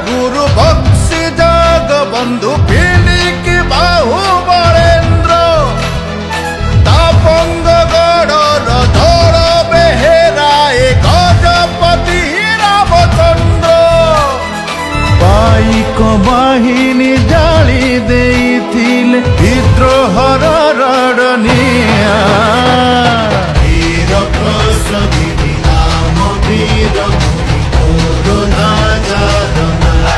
गुरु बक्सी जग बंधु फिलिक बाहु बरेन्द्र तापंग गढ़र धड़ बेहेरा ए गजपति रामचंद्र पाइक बाहिनी जाली देइथिले विद्रोहर रड़निया वीर प्रसवी राम वीर कोरोना जारना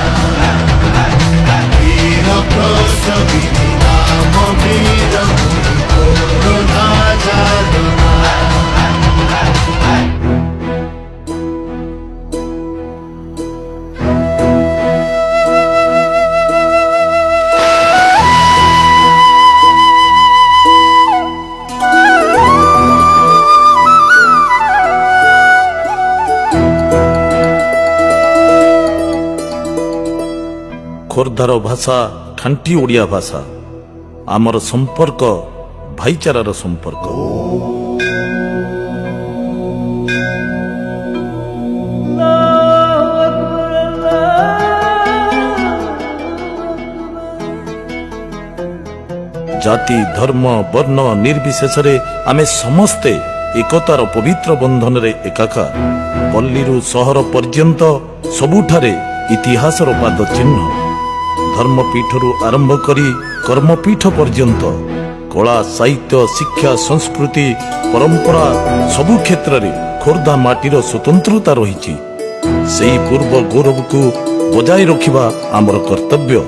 वीर प्रसवी राम वीर कोरोना जारना खोर्धार भाषा खांटी ओडिया भाषा आमर संपर्क भाईचारार संपर्क जाति धर्म वर्ण निर्विशेष आमे समस्ते एकतार पवित्र बंधन रे एकाकार पल्लीरू सहर पर्यंत सबुठारे इतिहासर पाद चिन्ह धर्मपीठरू आरंभ करी कर्मपीठ पर्यंत कला साहित्य शिक्षा संस्कृति परंपरा सबु क्षेत्र रे खोर्धा माटीर स्वतंत्रता रही पूर्व गौरव को बजाय रखिबा आमर कर्तव्य।